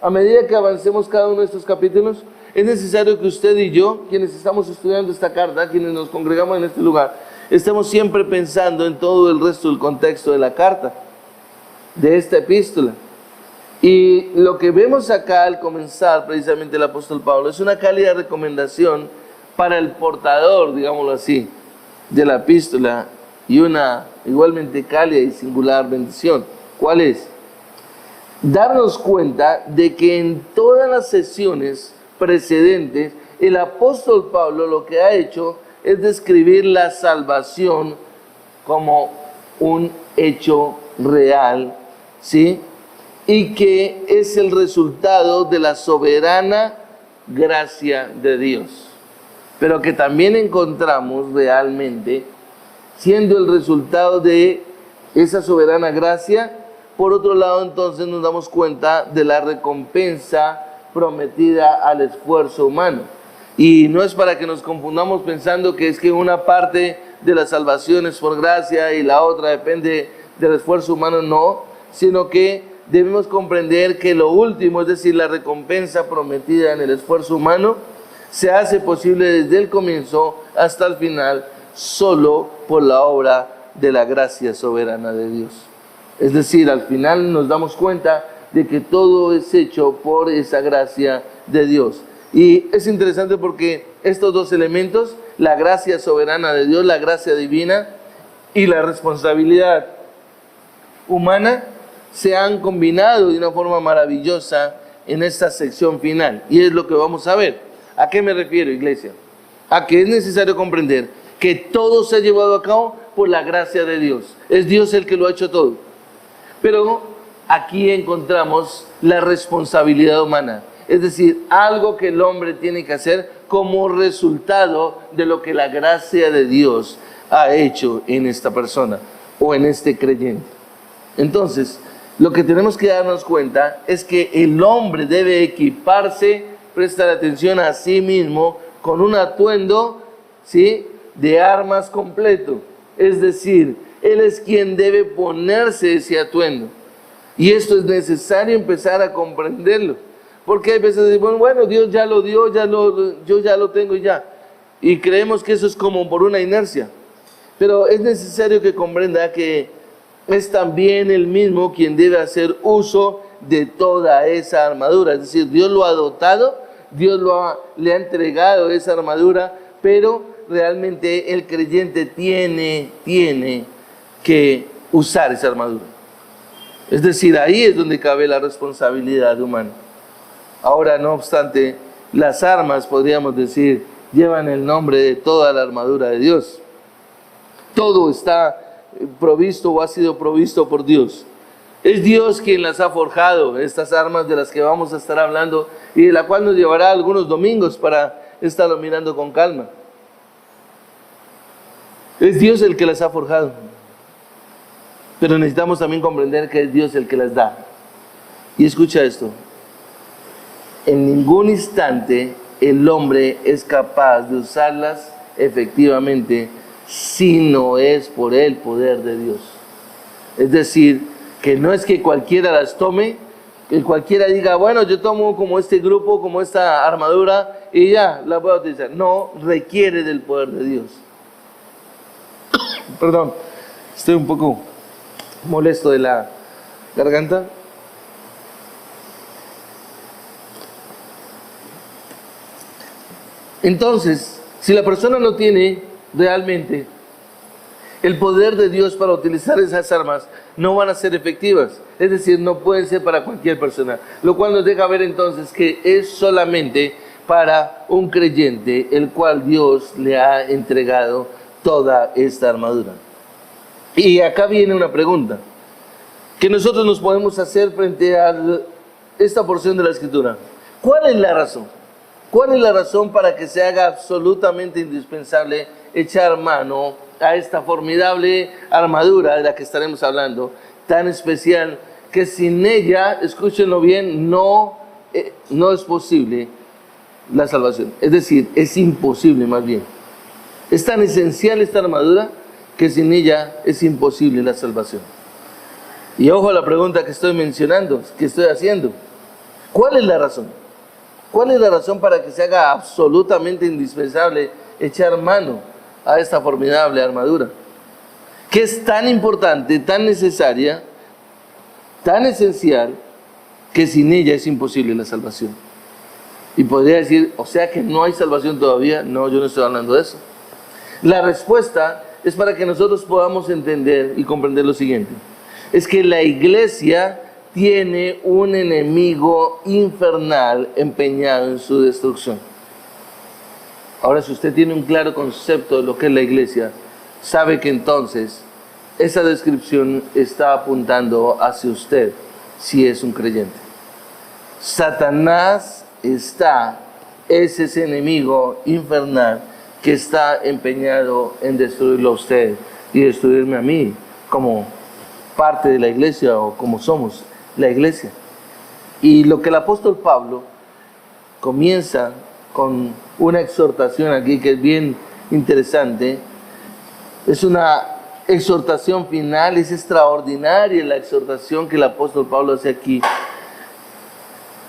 a medida que avancemos cada uno de estos capítulos, es necesario que usted y yo, quienes estamos estudiando esta carta, quienes nos congregamos en este lugar, estemos siempre pensando en todo el resto del contexto de la carta, de esta epístola. Y lo que vemos acá al comenzar precisamente el apóstol Pablo es una cálida recomendación para el portador, digámoslo así, de la epístola, y una igualmente cálida y singular bendición. ¿Cuál es? Darnos cuenta de que en todas las sesiones precedentes el apóstol Pablo lo que ha hecho es describir la salvación como un hecho real, ¿sí? Y que es el resultado de la soberana gracia de Dios, pero que también encontramos realmente siendo el resultado de esa soberana gracia. Por otro lado, entonces nos damos cuenta de la recompensa prometida al esfuerzo humano. Y no es para que nos confundamos pensando que es que una parte de la salvación es por gracia y la otra depende del esfuerzo humano, no, sino que debemos comprender que lo último, es decir, la recompensa prometida en el esfuerzo humano, se hace posible desde el comienzo hasta el final, solo por la obra de la gracia soberana de Dios. Es decir, al final nos damos cuenta de que todo es hecho por esa gracia de Dios. Y es interesante porque estos dos elementos, la gracia soberana de Dios, la gracia divina y la responsabilidad humana, se han combinado de una forma maravillosa en esta sección final. Y es lo que vamos a ver. ¿A qué me refiero, iglesia? A que es necesario comprender que todo se ha llevado a cabo por la gracia de Dios. Es Dios el que lo ha hecho todo. Pero aquí encontramos la responsabilidad humana. Es decir, algo que el hombre tiene que hacer como resultado de lo que la gracia de Dios ha hecho en esta persona o en este creyente. Entonces, lo que tenemos que darnos cuenta es que el hombre debe equiparse, prestar atención a sí mismo, con un atuendo, ¿sí?, de armas completo. Es decir, él es quien debe ponerse ese atuendo. Y esto es necesario empezar a comprenderlo. Porque hay veces decimos, bueno, Dios ya lo dio, yo ya lo tengo y ya. Y creemos que eso es como por una inercia. Pero es necesario que comprenda que es también Él mismo quien debe hacer uso de toda esa armadura. Es decir, Dios lo ha dotado, Dios le ha entregado esa armadura, pero realmente el creyente tiene que usar esa armadura. Es decir, ahí es donde cabe la responsabilidad humana. Ahora, no obstante, las armas, podríamos decir, llevan el nombre de toda la armadura de Dios. Todo está provisto o ha sido provisto por Dios. Es Dios quien las ha forjado, estas armas de las que vamos a estar hablando y de la cual nos llevará algunos domingos para estarlo mirando con calma. Es Dios el que las ha forjado. Pero necesitamos también comprender que es Dios el que las da. Y escucha esto. En ningún instante el hombre es capaz de usarlas efectivamente si no es por el poder de Dios. Es decir, que no es que cualquiera las tome, que cualquiera diga, bueno, yo tomo como este grupo, como esta armadura y ya la puedo utilizar. No, requiere del poder de Dios. Perdón, estoy un poco molesto de la garganta. Entonces, si la persona no tiene realmente el poder de Dios para utilizar esas armas, no van a ser efectivas. Es decir, no pueden ser para cualquier persona. Lo cual nos deja ver entonces que es solamente para un creyente el cual Dios le ha entregado toda esta armadura. Y acá viene una pregunta que nosotros nos podemos hacer frente a esta porción de la Escritura. ¿Cuál es la razón? ¿Cuál es la razón para que se haga absolutamente indispensable echar mano a esta formidable armadura de la que estaremos hablando, tan especial, que sin ella, escúchenlo bien, no es posible la salvación? Es decir, es imposible más bien. Es tan esencial esta armadura que sin ella es imposible la salvación. Y ojo a la pregunta que estoy mencionando, que estoy haciendo. ¿Cuál es la razón? ¿Cuál es la razón para que se haga absolutamente indispensable echar mano a esta formidable armadura? Que es tan importante, tan necesaria, tan esencial, que sin ella es imposible la salvación. Y podría decir, o sea que no hay salvación todavía. No, yo no estoy hablando de eso. La respuesta es para que nosotros podamos entender y comprender lo siguiente. Es que la iglesia tiene un enemigo infernal empeñado en su destrucción. Ahora, si usted tiene un claro concepto de lo que es la iglesia, sabe que entonces esa descripción está apuntando hacia usted, si es un creyente. Satanás es ese enemigo infernal que está empeñado en destruirlo a usted y destruirme a mí, como parte de la iglesia o como somos la iglesia. Y lo que el apóstol Pablo comienza con una exhortación aquí que es bien interesante, es una exhortación final, es extraordinaria la exhortación que el apóstol Pablo hace aquí.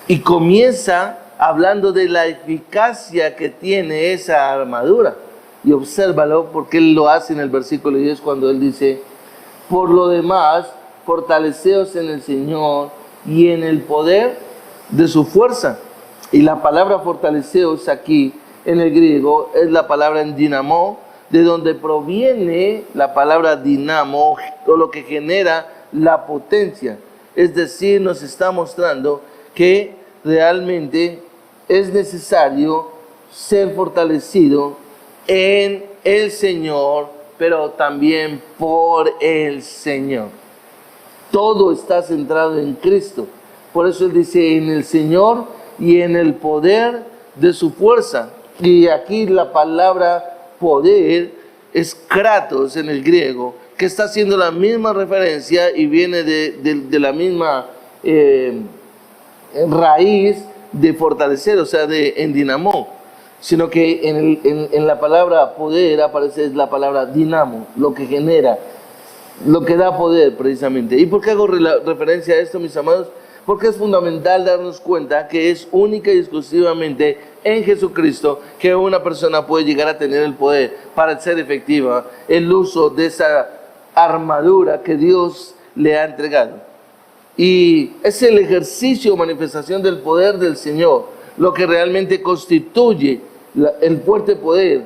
Y comienza hablando de la eficacia que tiene esa armadura. Y obsérvalo porque él lo hace en el versículo 10 cuando él dice: por lo demás, fortaleceos en el Señor y en el poder de su fuerza. Y la palabra fortaleceos aquí en el griego es la palabra en dinamo, de donde proviene la palabra dinamo, o lo que genera la potencia. Es decir, nos está mostrando que realmente es necesario ser fortalecido en el Señor, pero también por el Señor. Todo está centrado en Cristo. Por eso él dice: en el Señor y en el poder de su fuerza. Y aquí la palabra poder es kratos en el griego, que está haciendo la misma referencia y viene de la misma raíz de fortalecer, o sea, en dinamo, sino que en la palabra poder aparece la palabra dinamo, lo que genera, lo que da poder precisamente. ¿Y por qué hago referencia a esto, mis amados? Porque es fundamental darnos cuenta que es única y exclusivamente en Jesucristo que una persona puede llegar a tener el poder para hacer efectiva el uso de esa armadura que Dios le ha entregado. Y es el ejercicio o manifestación del poder del Señor lo que realmente constituye el fuerte poder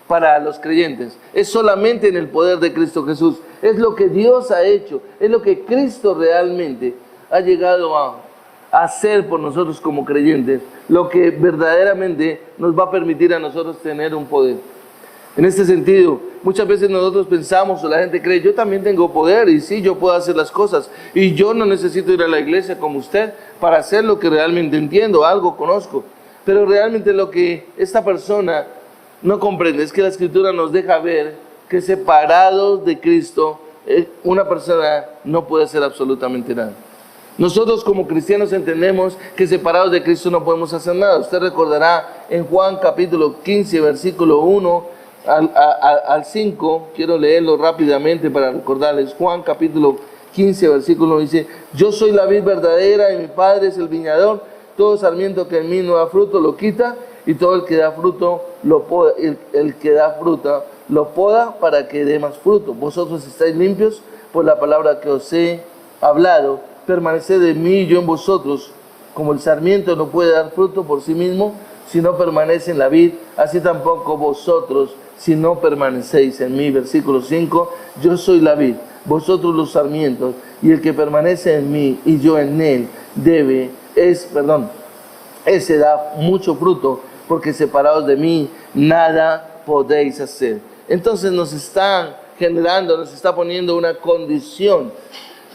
para los creyentes. Es solamente en el poder de Cristo Jesús. Es lo que Dios ha hecho. Es lo que Cristo realmente ha llegado a hacer por nosotros como creyentes. Lo que verdaderamente nos va a permitir a nosotros tener un poder. En este sentido, muchas veces nosotros pensamos, o la gente cree: yo también tengo poder y sí, yo puedo hacer las cosas. Y yo no necesito ir a la iglesia como usted para hacer lo que realmente entiendo, algo conozco. Pero realmente lo que esta persona no comprende es que la Escritura nos deja ver que separados de Cristo, una persona no puede hacer absolutamente nada. Nosotros como cristianos entendemos que separados de Cristo no podemos hacer nada. Usted recordará en Juan capítulo 15, versículo 1 al 5, quiero leerlo rápidamente para recordarles. Juan capítulo 15, versículo 1 dice: yo soy la vid verdadera y mi Padre es el viñador. Todo sarmiento que en mí no da fruto lo quita, y todo el que da fruto lo poda, el que da fruta lo poda para que dé más fruto. Vosotros estáis limpios por la palabra que os he hablado. Permaneced en mí y yo en vosotros. Como el sarmiento no puede dar fruto por sí mismo si no permanece en la vid, así tampoco vosotros si no permanecéis en mí. Versículo 5: yo soy la vid, vosotros los sarmientos, y el que permanece en mí y yo en él ese da mucho fruto, porque separados de mí nada podéis hacer. Entonces nos está poniendo una condición,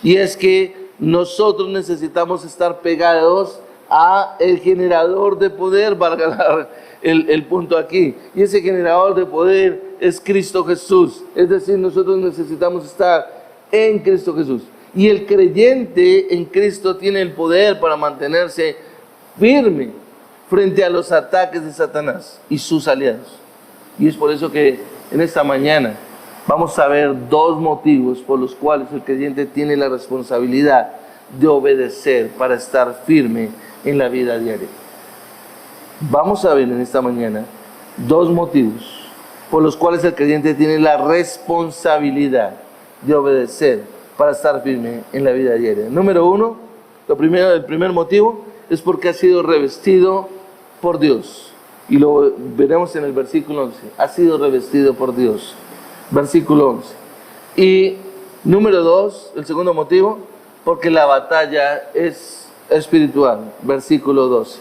y es que nosotros necesitamos estar pegados a el generador de poder, valga el punto aquí. Y ese generador de poder es Cristo Jesús. Es decir, nosotros necesitamos estar en Cristo Jesús. Y el creyente en Cristo tiene el poder para mantenerse firme frente a los ataques de Satanás y sus aliados. Y es por eso que en esta mañana vamos a ver dos motivos por los cuales el creyente tiene la responsabilidad de obedecer para estar firme en la vida diaria. Vamos a ver en esta mañana dos motivos por los cuales el creyente tiene la responsabilidad de obedecer para estar firme en la vida diaria. Número uno, el primer motivo es porque ha sido revestido por Dios. Y lo veremos en el versículo 11. Ha sido revestido por Dios. Versículo 11. Y número dos, el segundo motivo, porque la batalla es espiritual. Versículo 12.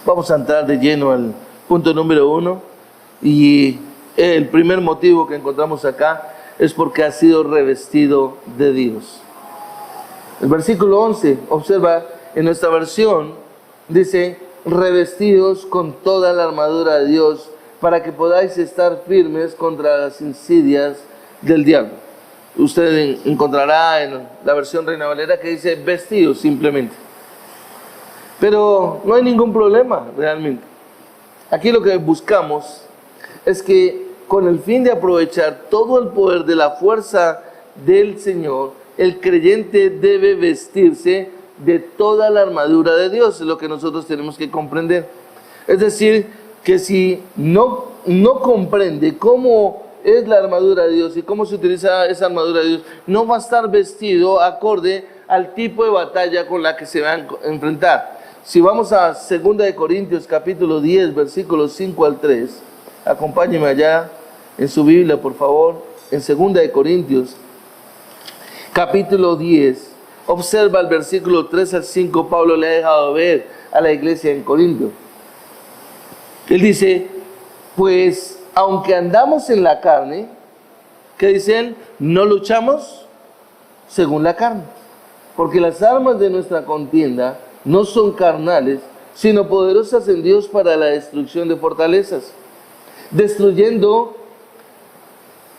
Vamos a entrar de lleno al punto número uno. Y el primer motivo que encontramos acá es porque ha sido revestido de Dios. El versículo 11, observa en nuestra versión, dice: revestidos con toda la armadura de Dios para que podáis estar firmes contra las insidias del diablo. Usted encontrará en la versión Reina Valera que dice vestidos simplemente. Pero no hay ningún problema realmente. Aquí lo que buscamos es que con el fin de aprovechar todo el poder de la fuerza del Señor, el creyente debe vestirse de toda la armadura de Dios, es lo que nosotros tenemos que comprender. Es decir, que si no comprende cómo es la armadura de Dios y cómo se utiliza esa armadura de Dios, no va a estar vestido acorde al tipo de batalla con la que se va a enfrentar. Si vamos a 2 de Corintios capítulo 10, versículos 5 al 3, acompáñeme allá en su Biblia, por favor, en 2 de Corintios capítulo 10, observa el versículo 3 al 5, Pablo le ha dejado ver a la iglesia en Corinto. Él dice, pues aunque andamos en la carne, ¿qué dice él? No luchamos según la carne, porque las armas de nuestra contienda no son carnales, sino poderosas en Dios para la destrucción de fortalezas, destruyendo,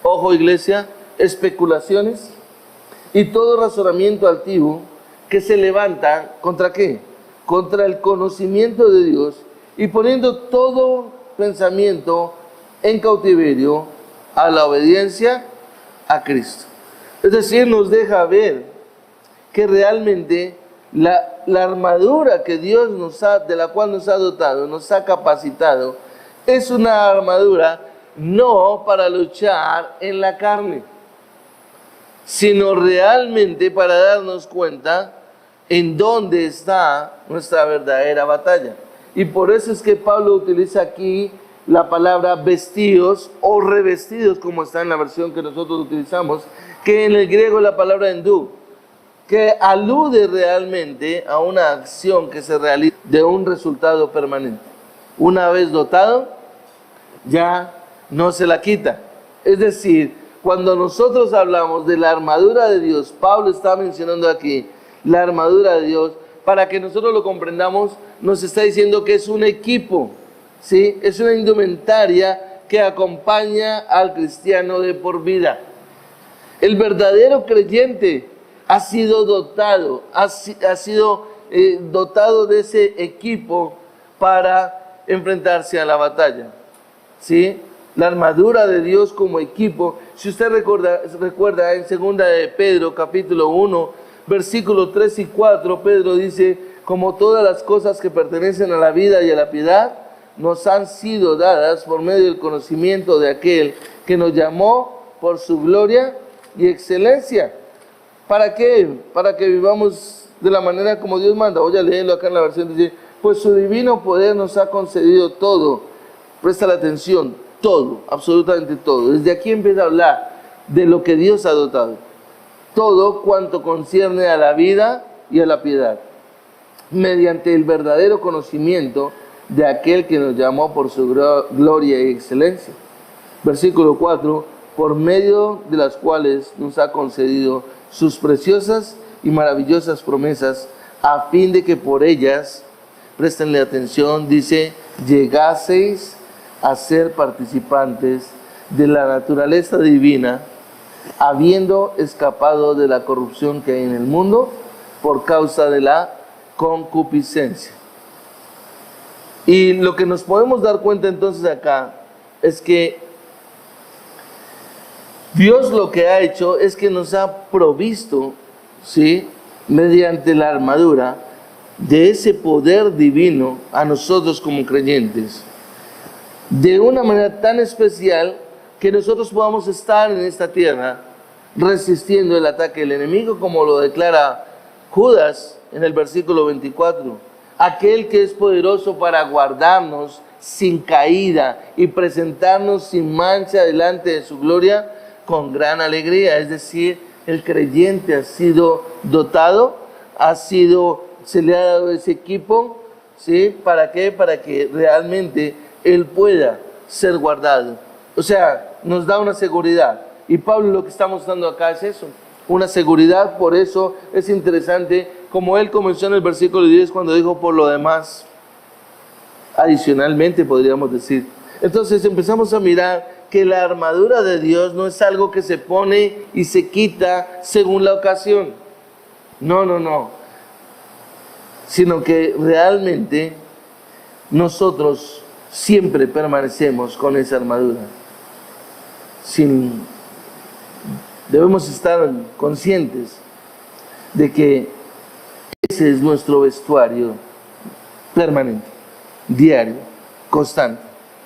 ojo iglesia, especulaciones y todo razonamiento altivo que se levanta, ¿contra qué? Contra el conocimiento de Dios, y poniendo todo pensamiento en cautiverio a la obediencia a Cristo. Es decir, nos deja ver que realmente la armadura que Dios de la cual nos ha dotado, nos ha capacitado, es una armadura no para luchar en la carne, sino realmente para darnos cuenta en dónde está nuestra verdadera batalla. Y por eso es que Pablo utiliza aquí la palabra vestidos o revestidos, como está en la versión que nosotros utilizamos, que en el griego es la palabra endú, que alude realmente a una acción que se realiza de un resultado permanente. Una vez dotado, ya no se la quita. Es decir, cuando nosotros hablamos de la armadura de Dios, Pablo está mencionando aquí la armadura de Dios, para que nosotros lo comprendamos, nos está diciendo que es un equipo, ¿sí? Es una indumentaria que acompaña al cristiano de por vida. El verdadero creyente ha sido dotado, dotado de ese equipo para enfrentarse a la batalla, ¿sí? La armadura de Dios como equipo. Si usted recuerda en 2 de Pedro capítulo 1, versículos 3 y 4, Pedro dice, como todas las cosas que pertenecen a la vida y a la piedad, nos han sido dadas por medio del conocimiento de aquel que nos llamó por su gloria y excelencia. ¿Para qué? Para que vivamos de la manera como Dios manda. Voy a leerlo acá en la versión, dice, pues su divino poder nos ha concedido todo. Presta la atención, todo, absolutamente todo. Desde aquí empieza a hablar de lo que Dios ha dotado. Todo cuanto concierne a la vida y a la piedad, mediante el verdadero conocimiento de aquel que nos llamó por su gloria y excelencia. Versículo 4, por medio de las cuales nos ha concedido sus preciosas y maravillosas promesas, a fin de que por ellas, préstenle atención, dice, llegaseis a ser participantes de la naturaleza divina, habiendo escapado de la corrupción que hay en el mundo por causa de la concupiscencia. Y lo que nos podemos dar cuenta entonces acá es que Dios lo que ha hecho es que nos ha provisto, ¿sí?, mediante la armadura, de ese poder divino a nosotros como creyentes, de una manera tan especial que nosotros podamos estar en esta tierra resistiendo el ataque del enemigo, como lo declara Judas en el versículo 24. Aquel que es poderoso para guardarnos sin caída y presentarnos sin mancha delante de su gloria con gran alegría. Es decir, el creyente ha sido dotado, se le ha dado ese equipo, ¿sí? ¿Para qué? Para que realmente él pueda ser guardado. O sea, nos da una seguridad. Y Pablo lo que está mostrando acá es eso, una seguridad. Por eso es interesante, como él comenzó en el versículo 10 cuando dijo por lo demás, adicionalmente podríamos decir. Entonces empezamos a mirar que la armadura de Dios no es algo que se pone y se quita según la ocasión. No. Sino que realmente nosotros siempre permanecemos con esa armadura. Debemos estar conscientes de que ese es nuestro vestuario permanente, diario, constante.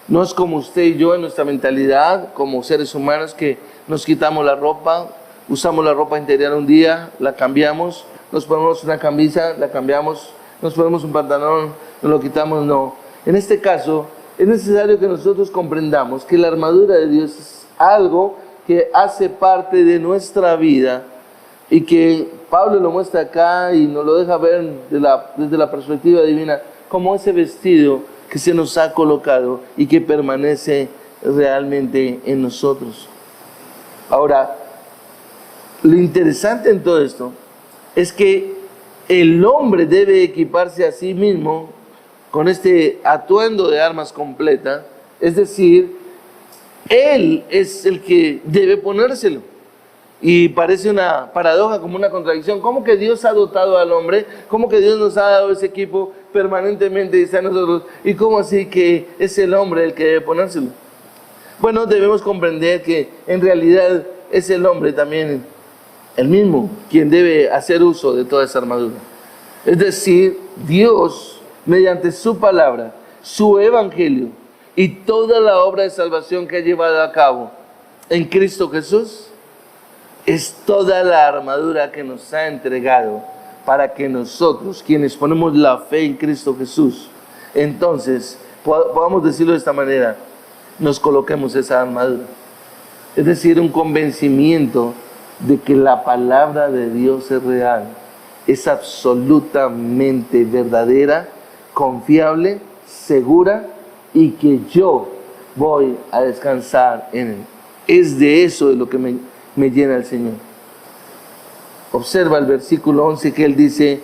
No es como usted y yo en nuestra mentalidad, como seres humanos, que nos quitamos la ropa, usamos la ropa interior un día, la cambiamos, nos ponemos una camisa, la cambiamos, nos ponemos un pantalón, nos lo quitamos. No. En este caso, es necesario que nosotros comprendamos que la armadura de Dios es algo que hace parte de nuestra vida y que Pablo lo muestra acá y nos lo deja ver desde la perspectiva divina, como ese vestido que se nos ha colocado y que permanece realmente en nosotros. Ahora, lo interesante en todo esto es que el hombre debe equiparse a sí mismo con este atuendo de armas completa, es decir, él es el que debe ponérselo. Y parece una paradoja, como una contradicción. ¿Cómo que Dios ha dotado al hombre? ¿Cómo que Dios nos ha dado ese equipo permanentemente, dice a nosotros? ¿Y cómo así que es el hombre el que debe ponérselo? Bueno, debemos comprender que en realidad es el hombre también el mismo quien debe hacer uso de toda esa armadura. Es decir, Dios, mediante su palabra, su evangelio y toda la obra de salvación que ha llevado a cabo en Cristo Jesús, es toda la armadura que nos ha entregado para que nosotros, quienes ponemos la fe en Cristo Jesús, entonces, podamos decirlo de esta manera, nos coloquemos esa armadura. Es decir, un convencimiento de que la palabra de Dios es real, es absolutamente verdadera, confiable, segura, y que yo voy a descansar en él. Es de eso de lo que me llena el Señor. Observa el versículo 11 que él dice,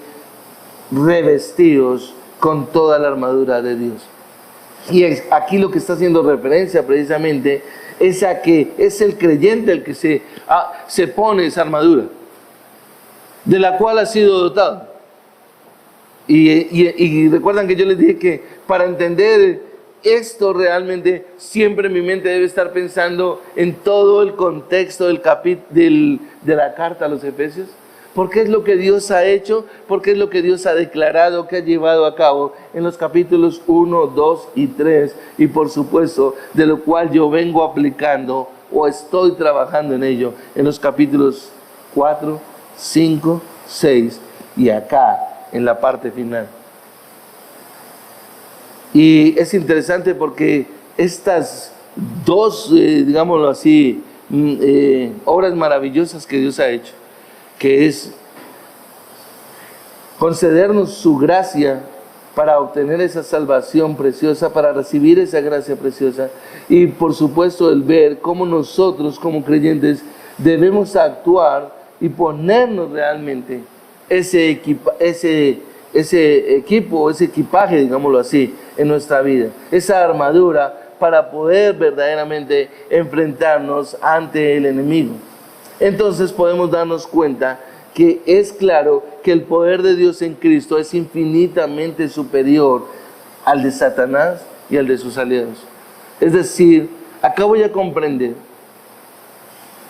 revestidos con toda la armadura de Dios. Y aquí lo que está haciendo referencia precisamente es a que es el creyente el que se pone esa armadura, de la cual ha sido dotado. Y recuerdan que yo les dije que para entender esto realmente siempre mi mente debe estar pensando en todo el contexto de la carta a los Efesios. Porque es lo que Dios ha hecho, porque es lo que Dios ha declarado, que ha llevado a cabo en los capítulos 1, 2 y 3. Y por supuesto, de lo cual yo vengo aplicando o estoy trabajando en ello en los capítulos 4, 5, 6 y acá en la parte final. Y es interesante porque estas dos, digámoslo así, obras maravillosas que Dios ha hecho, que es concedernos su gracia para obtener esa salvación preciosa, para recibir esa gracia preciosa, y por supuesto el ver cómo nosotros como creyentes debemos actuar y ponernos realmente ese equipaje, digámoslo así, en nuestra vida, esa armadura para poder verdaderamente enfrentarnos ante el enemigo. Entonces podemos darnos cuenta que es claro que el poder de Dios en Cristo es infinitamente superior al de Satanás y al de sus aliados. Es decir, acá voy a comprender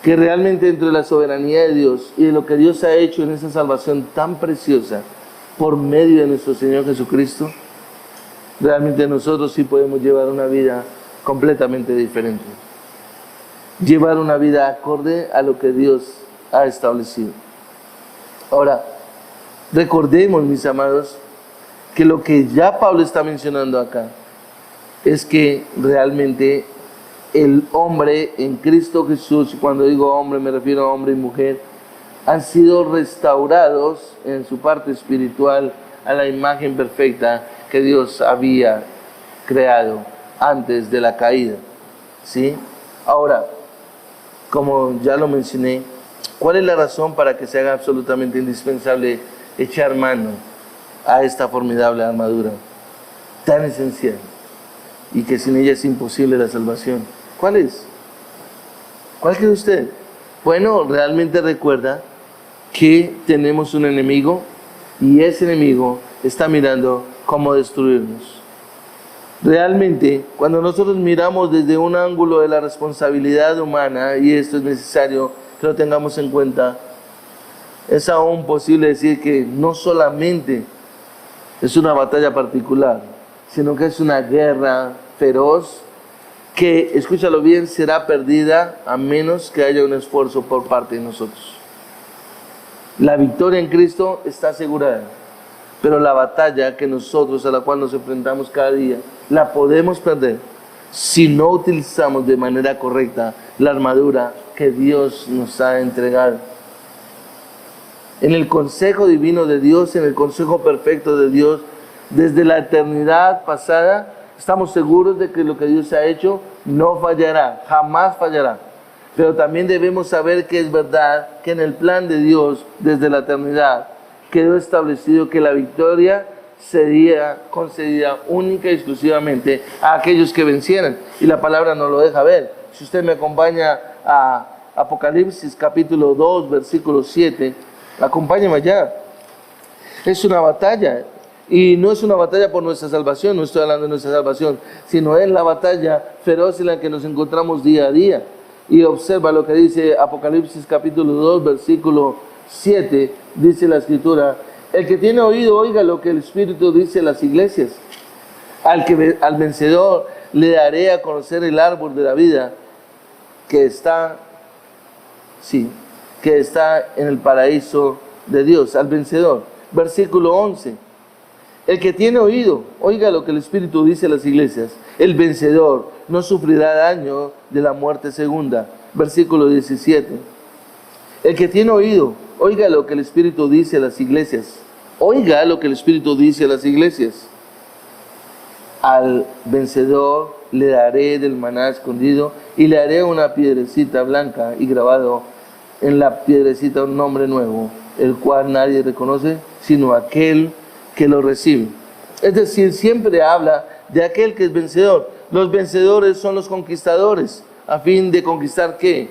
que realmente dentro de la soberanía de Dios y de lo que Dios ha hecho en esa salvación tan preciosa, por medio de nuestro Señor Jesucristo, realmente nosotros sí podemos llevar una vida completamente diferente. Llevar una vida acorde a lo que Dios ha establecido. Ahora, recordemos, mis amados, que lo que ya Pablo está mencionando acá es que realmente el hombre en Cristo Jesús, y cuando digo hombre me refiero a hombre y mujer, han sido restaurados en su parte espiritual a la imagen perfecta que Dios había creado antes de la caída, ¿sí? Ahora, como ya lo mencioné, ¿cuál es la razón para que se haga absolutamente indispensable echar mano a esta formidable armadura tan esencial y que sin ella es imposible la salvación? ¿Cuál es? ¿Cuál cree usted? Bueno, realmente recuerda que tenemos un enemigo y ese enemigo está mirando cómo destruirnos. Realmente, cuando nosotros miramos desde un ángulo de la responsabilidad humana, y esto es necesario que lo tengamos en cuenta, es aún posible decir que no solamente es una batalla particular, sino que es una guerra feroz que, escúchalo bien, será perdida a menos que haya un esfuerzo por parte de nosotros. La victoria en Cristo está asegurada, pero la batalla que nosotros, a la cual nos enfrentamos cada día, la podemos perder si no utilizamos de manera correcta la armadura que Dios nos ha entregado. En el consejo divino de Dios, en el consejo perfecto de Dios, desde la eternidad pasada, estamos seguros de que lo que Dios ha hecho no fallará, jamás fallará. Pero también debemos saber que es verdad que en el plan de Dios, desde la eternidad, quedó establecido que la victoria sería concedida única y exclusivamente a aquellos que vencieran. Y la palabra nos lo deja ver. Si usted me acompaña a Apocalipsis capítulo 2, versículo 7, acompáñame allá. Es una batalla. Y no es una batalla por nuestra salvación, no estoy hablando de nuestra salvación, sino es la batalla feroz en la que nos encontramos día a día. Y observa lo que dice Apocalipsis capítulo 2, versículo 7, dice la Escritura: el que tiene oído, oiga lo que el Espíritu dice a las iglesias. Al vencedor le daré a conocer el árbol de la vida que está en el paraíso de Dios, al vencedor. Versículo 11. El que tiene oído, oiga lo que el Espíritu dice a las iglesias. El vencedor no sufrirá daño de la muerte segunda. Versículo 17. El que tiene oído, oiga lo que el Espíritu dice a las iglesias. Oiga lo que el Espíritu dice a las iglesias. Al vencedor le daré del maná escondido y le haré una piedrecita blanca y grabado en la piedrecita un nombre nuevo, el cual nadie reconoce sino aquel que lo recibe. Es decir, siempre habla de aquel que es vencedor. Los vencedores son los conquistadores. ¿A fin de conquistar qué?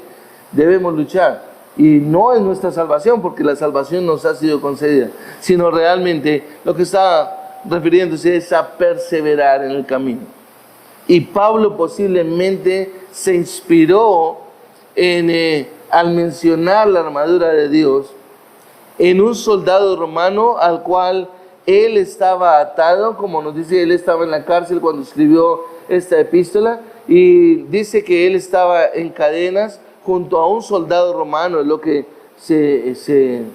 Debemos luchar. Y no es nuestra salvación, porque la salvación nos ha sido concedida, sino realmente lo que está refiriéndose es a perseverar en el camino. Y Pablo posiblemente se inspiró al mencionar la armadura de Dios en un soldado romano al cual él estaba atado, como nos dice, él estaba en la cárcel cuando escribió esta epístola, y dice que él estaba en cadenas junto a un soldado romano, es lo que se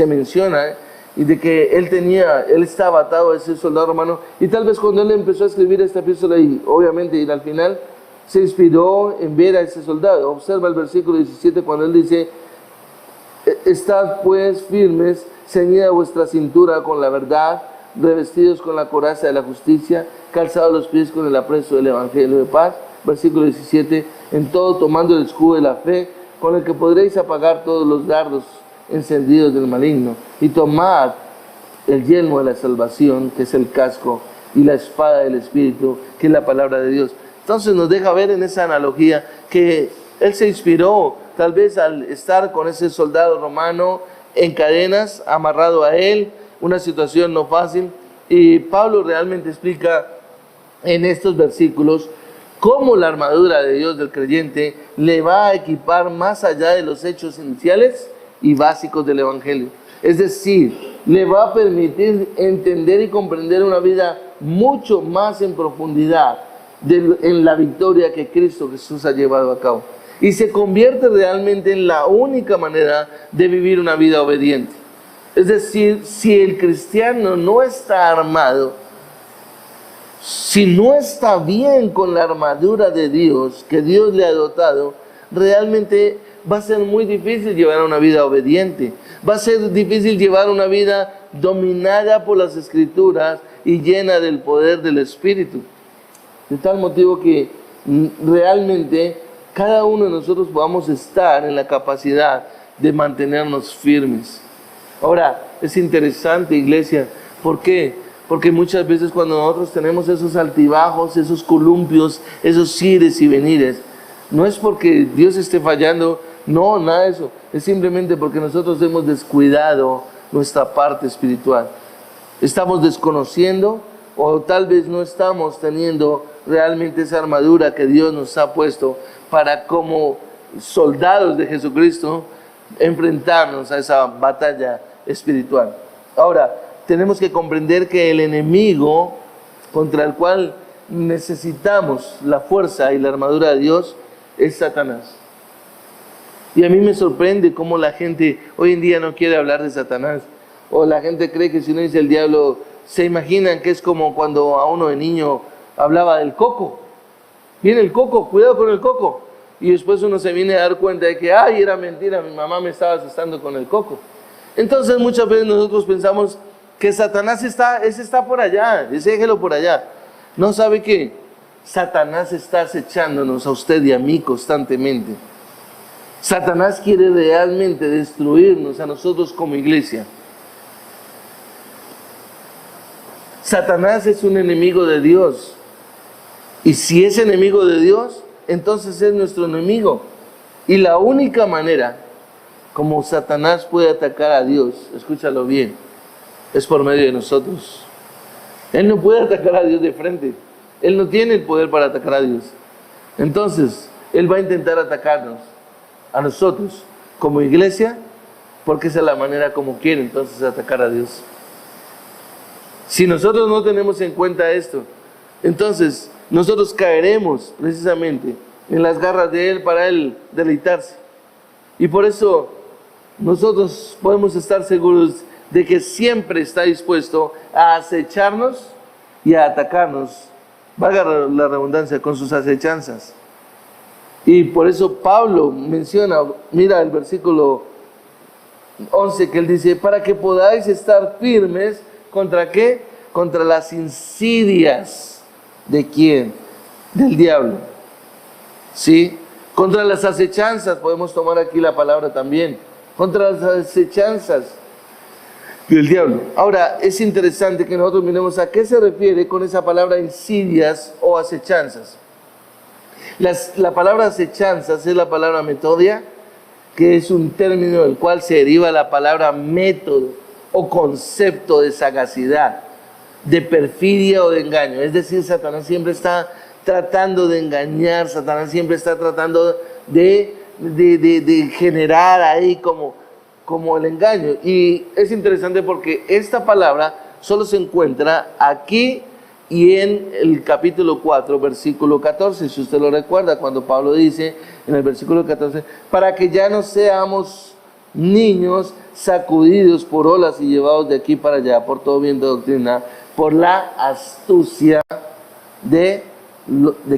menciona, y de que él estaba atado a ese soldado romano, y tal vez cuando él empezó a escribir esta epístola, y obviamente ir al final, se inspiró en ver a ese soldado. Observa el versículo 17 cuando él dice: estad pues firmes, ceñida vuestra cintura con la verdad, revestidos con la coraza de la justicia, calzados los pies con el apresto del evangelio de paz. Versículo 17, en todo tomando el escudo de la fe, con el que podréis apagar todos los dardos encendidos del maligno, y tomad el yelmo de la salvación, que es el casco, y la espada del Espíritu, que es la palabra de Dios. Entonces nos deja ver en esa analogía que él se inspiró tal vez al estar con ese soldado romano en cadenas, amarrado a él, una situación no fácil, y Pablo realmente explica en estos versículos cómo la armadura de Dios del creyente le va a equipar más allá de los hechos iniciales y básicos del Evangelio. Es decir, le va a permitir entender y comprender una vida mucho más en profundidad en la victoria que Cristo Jesús ha llevado a cabo. Y se convierte realmente en la única manera de vivir una vida obediente. Es decir, si el cristiano no está armado, si no está bien con la armadura de Dios, que Dios le ha dotado, realmente va a ser muy difícil llevar una vida obediente. Va a ser difícil llevar una vida dominada por las Escrituras y llena del poder del Espíritu. De tal motivo que realmente cada uno de nosotros podamos estar en la capacidad de mantenernos firmes. Ahora, es interesante, iglesia. ¿Por qué? Porque muchas veces cuando nosotros tenemos esos altibajos, esos columpios, esos ires y venires, no es porque Dios esté fallando, no, nada de eso. Es simplemente porque nosotros hemos descuidado nuestra parte espiritual. Estamos desconociendo o tal vez no estamos teniendo realmente esa armadura que Dios nos ha puesto para, como soldados de Jesucristo, enfrentarnos a esa batalla espiritual. Ahora, tenemos que comprender que el enemigo contra el cual necesitamos la fuerza y la armadura de Dios es Satanás. Y a mí me sorprende cómo la gente hoy en día no quiere hablar de Satanás. O la gente cree que si uno dice el diablo, se imaginan que es como cuando a uno de niño hablaba del coco. Viene el coco, cuidado con el coco. Y después uno se viene a dar cuenta de que, ay, era mentira, mi mamá me estaba asustando con el coco. Entonces muchas veces nosotros pensamos que Satanás está por allá, déjelo por allá. ¿No sabe que Satanás está acechándonos a usted y a mí constantemente? Satanás quiere realmente destruirnos a nosotros como iglesia. Satanás es un enemigo de Dios. Y si es enemigo de Dios, entonces es nuestro enemigo. Y la única manera como Satanás puede atacar a Dios, escúchalo bien, es por medio de nosotros. Él no puede atacar a Dios de frente. Él no tiene el poder para atacar a Dios. Entonces, Él va a intentar atacarnos a nosotros como iglesia, porque esa es la manera como quiere entonces atacar a Dios. Si nosotros no tenemos en cuenta esto, entonces nosotros caeremos precisamente en las garras de Él para Él deleitarse. Y por eso nosotros podemos estar seguros de que siempre está dispuesto a acecharnos y a atacarnos, valga la redundancia, con sus acechanzas. Y por eso Pablo menciona, mira el versículo 11 que él dice, para que podáis estar firmes, ¿contra qué? Contra las insidias ¿de quién? Del diablo. ¿Sí? Contra las acechanzas, podemos tomar aquí la palabra también, contra las acechanzas del diablo. Ahora, es interesante que nosotros miremos a qué se refiere con esa palabra insidias o acechanzas. La palabra acechanzas es la palabra metodia, que es un término del cual se deriva la palabra método o concepto de sagacidad, de perfidia o de engaño. Es decir, Satanás siempre está tratando de engañar, Satanás siempre está tratando de generar ahí como el engaño. Y es interesante porque esta palabra solo se encuentra aquí y en el capítulo 4, versículo 14, si usted lo recuerda, cuando Pablo dice en el versículo 14, para que ya no seamos niños sacudidos por olas y llevados de aquí para allá, por todo viento de doctrina, por la astucia ¿de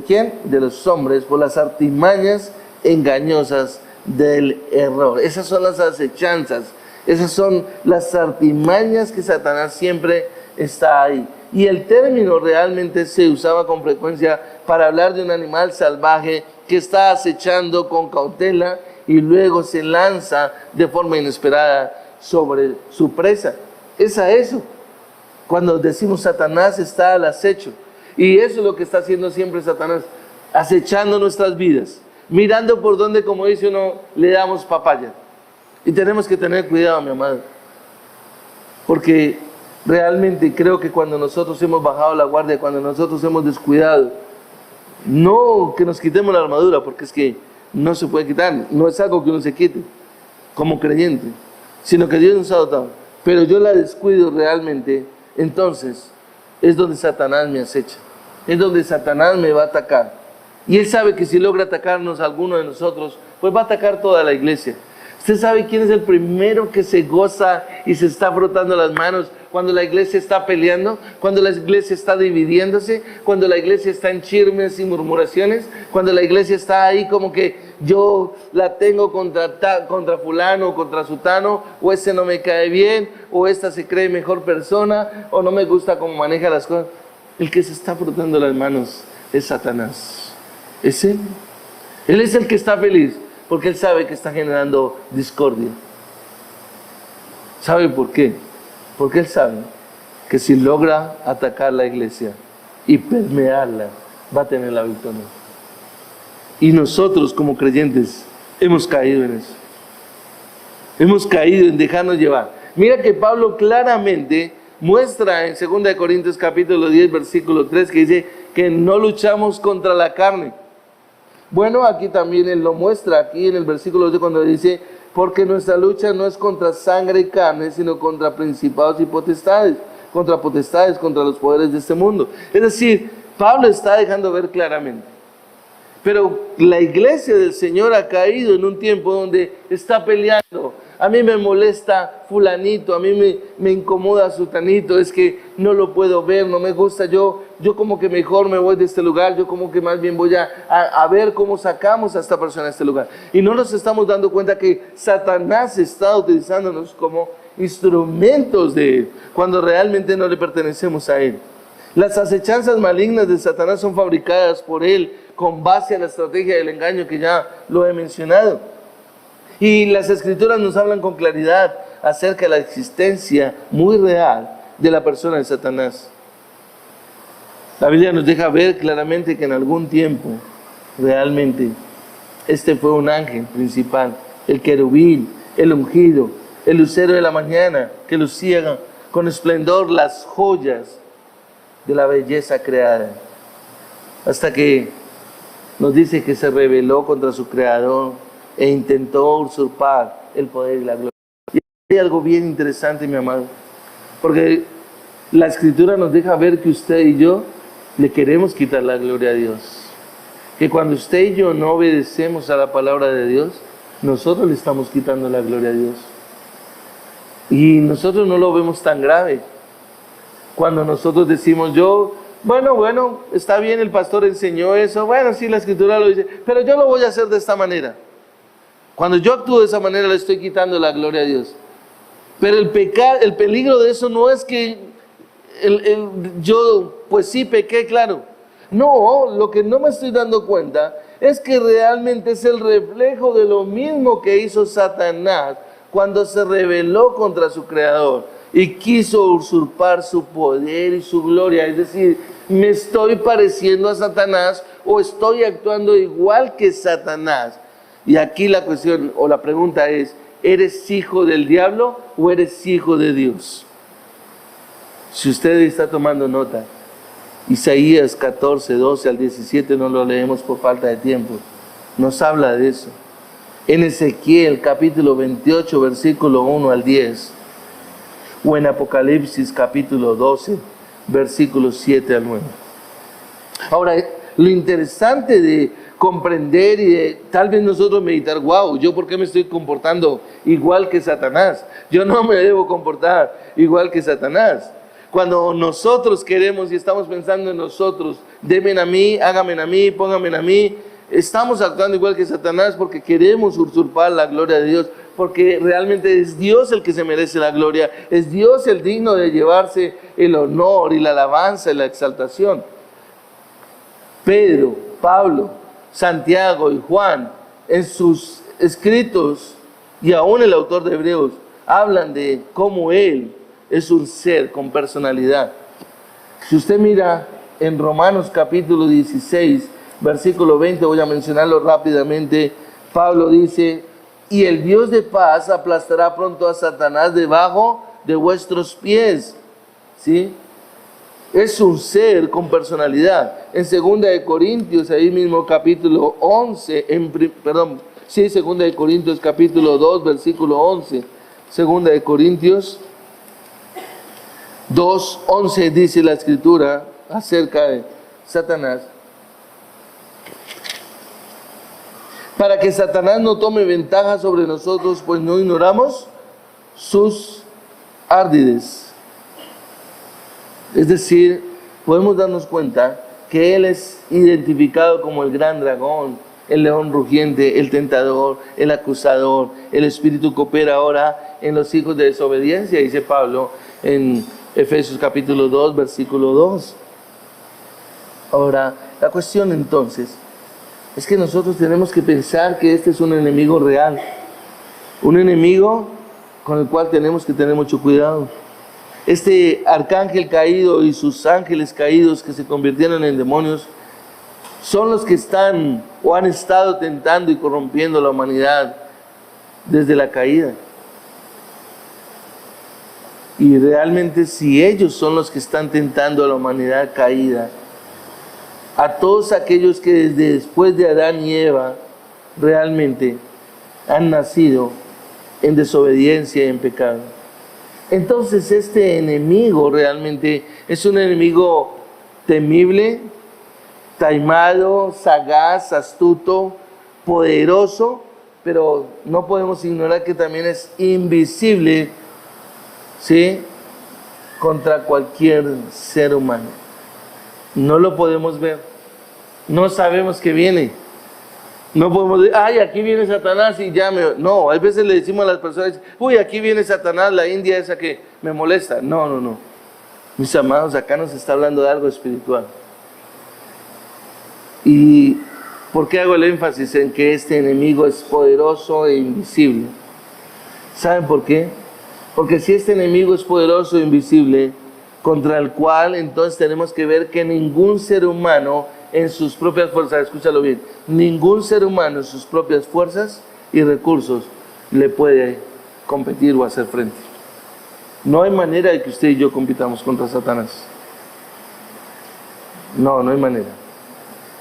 quién? De los hombres, por las artimañas engañosas del error. Esas son las acechanzas, esas son las artimañas que Satanás siempre está ahí. Y el término realmente se usaba con frecuencia para hablar de un animal salvaje que está acechando con cautela y luego se lanza de forma inesperada sobre su presa. Es a eso. Cuando decimos Satanás está al acecho. Y eso es lo que está haciendo siempre Satanás, acechando nuestras vidas, mirando por donde, como dice uno, le damos papaya. Y tenemos que tener cuidado, mi amado, porque realmente creo que cuando nosotros hemos bajado la guardia, cuando nosotros hemos descuidado, no que nos quitemos la armadura, porque es que no se puede quitar, no es algo que uno se quite como creyente, sino que Dios nos ha dotado. pero yo la descuido realmente, entonces es donde Satanás me acecha, es donde Satanás me va a atacar. Y él sabe que si logra atacarnos a alguno de nosotros, pues va a atacar toda la iglesia. ¿Usted sabe quién es el primero que se goza y se está frotando las manos cuando la iglesia está peleando? Cuando la iglesia está dividiéndose, cuando la iglesia está en chismes y murmuraciones, cuando la iglesia está ahí como que yo la tengo contra fulano, contra sutano, o ese no me cae bien, o esta se cree mejor persona, o no me gusta cómo maneja las cosas. El que se está frotando las manos es Satanás. Es él. Él es el que está feliz, porque él sabe que está generando discordia. ¿Sabe por qué? Porque él sabe que si logra atacar la iglesia y permearla, va a tener la victoria. Y nosotros como creyentes hemos caído en eso. Hemos caído en dejarnos llevar. Mira que Pablo claramente muestra en 2 Corintios capítulo 10, versículo 3, que dice que no luchamos contra la carne. Bueno, aquí también él lo muestra, aquí en el versículo 8, cuando dice, porque nuestra lucha no es contra sangre y carne, sino contra principados y potestades, contra los poderes de este mundo. Es decir, Pablo está dejando ver claramente. Pero la iglesia del Señor ha caído en un tiempo donde está peleando. A mí me molesta fulanito, a mí me incomoda sutanito, es que no lo puedo ver, no me gusta, yo como que mejor me voy de este lugar, yo como que más bien voy a ver cómo sacamos a esta persona de este lugar. Y no nos estamos dando cuenta que Satanás está utilizándonos como instrumentos de él, cuando realmente no le pertenecemos a él. Las acechanzas malignas de Satanás son fabricadas por él con base a la estrategia del engaño que ya lo he mencionado. Y las escrituras nos hablan con claridad acerca de la existencia muy real de la persona de Satanás. La Biblia nos deja ver claramente que en algún tiempo, realmente, este fue un ángel principal, el querubín, el ungido, el lucero de la mañana, que lucía con esplendor las joyas de la belleza creada. Hasta que nos dice que se rebeló contra su creador e intentó usurpar el poder y la gloria. Y hay algo bien interesante, mi amado, porque la escritura nos deja ver que usted y yo le queremos quitar la gloria a Dios, que cuando usted y yo no obedecemos a la palabra de Dios, nosotros le estamos quitando la gloria a Dios, y nosotros no lo vemos tan grave. Cuando nosotros decimos bueno, está bien, el pastor enseñó eso, bueno, sí, la escritura lo dice, pero yo lo voy a hacer de esta manera. Cuando yo actúo de esa manera, le estoy quitando la gloria a Dios. Pero el peligro de eso no es que yo, pues sí, pequé, claro. No, lo que no me estoy dando cuenta es que realmente es el reflejo de lo mismo que hizo Satanás cuando se rebeló contra su creador y quiso usurpar su poder y su gloria. Es decir, me estoy pareciendo a Satanás o estoy actuando igual que Satanás. Y aquí la cuestión o la pregunta es, ¿eres hijo del diablo o eres hijo de Dios? Si usted está tomando nota, Isaías 14, 12 al 17, no lo leemos por falta de tiempo, nos habla de eso. En Ezequiel capítulo 28, versículo 1 al 10, o en Apocalipsis capítulo 12, versículos 7 al 9. Ahora, lo interesante de comprender y de tal vez nosotros meditar, wow, ¿yo por qué me estoy comportando igual que Satanás? Yo no me debo comportar igual que Satanás. Cuando nosotros queremos y estamos pensando en nosotros, denme a mí, háganme a mí, pónganme a mí, estamos actuando igual que Satanás porque queremos usurpar la gloria de Dios, porque realmente es Dios el que se merece la gloria, es Dios el digno de llevarse el honor y la alabanza y la exaltación. Pedro, Pablo, Santiago y Juan, en sus escritos, y aún el autor de Hebreos, hablan de cómo Él es un ser con personalidad. Si usted mira en Romanos capítulo 16, versículo 20, voy a mencionarlo rápidamente, Pablo dice, y el Dios de paz aplastará pronto a Satanás debajo de vuestros pies. ¿Sí? Es un ser con personalidad. En 2 Corintios, ahí mismo capítulo 11, 2 Corintios capítulo 2, versículo 11. 2 Corintios 2:11 dice la Escritura acerca de Satanás. Para que Satanás no tome ventaja sobre nosotros, pues no ignoramos sus ardides. Es decir, podemos darnos cuenta que Él es identificado como el gran dragón, el león rugiente, el tentador, el acusador. El espíritu que opera ahora en los hijos de desobediencia, dice Pablo en Efesios capítulo 2, versículo 2. Ahora, la cuestión entonces es que nosotros tenemos que pensar que este es un enemigo real, un enemigo con el cual tenemos que tener mucho cuidado. Este arcángel caído y sus ángeles caídos que se convirtieron en demonios son los que están o han estado tentando y corrompiendo la humanidad desde la caída. Y realmente si ellos son los que están tentando a la humanidad caída, a todos aquellos que desde después de Adán y Eva realmente han nacido en desobediencia y en pecado. Entonces este enemigo realmente es un enemigo temible, taimado, sagaz, astuto, poderoso, pero no podemos ignorar que también es invisible, ¿sí?, contra cualquier ser humano. No lo podemos ver, no sabemos que viene. No podemos decir, ay, aquí viene Satanás y ya me... No, a veces le decimos a las personas, uy, aquí viene Satanás, la India esa que me molesta. No, no, no. Mis amados, acá nos está hablando de algo espiritual. ¿Y por qué hago el énfasis en que este enemigo es poderoso e invisible? ¿Saben por qué? Porque si este enemigo es poderoso e invisible, contra el cual entonces tenemos que ver que ningún ser humano en sus propias fuerzas, escúchalo bien, ningún ser humano en sus propias fuerzas y recursos le puede competir o hacer frente. No hay manera de que usted y yo compitamos contra Satanás. No, no hay manera.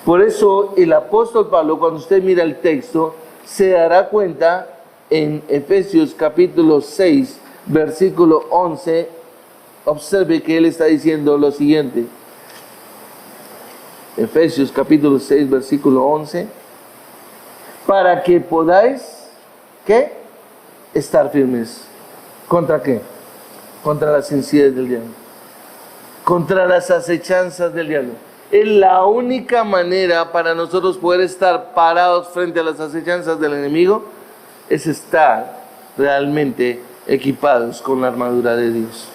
Por eso el apóstol Pablo, cuando usted mira el texto, se dará cuenta en Efesios capítulo 6, versículo 11, observe que él está diciendo lo siguiente. Efesios capítulo 6, versículo 11. Para que podáis, ¿qué? Estar firmes. ¿Contra qué? Contra las insidias del diablo. Contra las acechanzas del diablo. Es la única manera para nosotros poder estar parados frente a las acechanzas del enemigo, es estar realmente equipados con la armadura de Dios.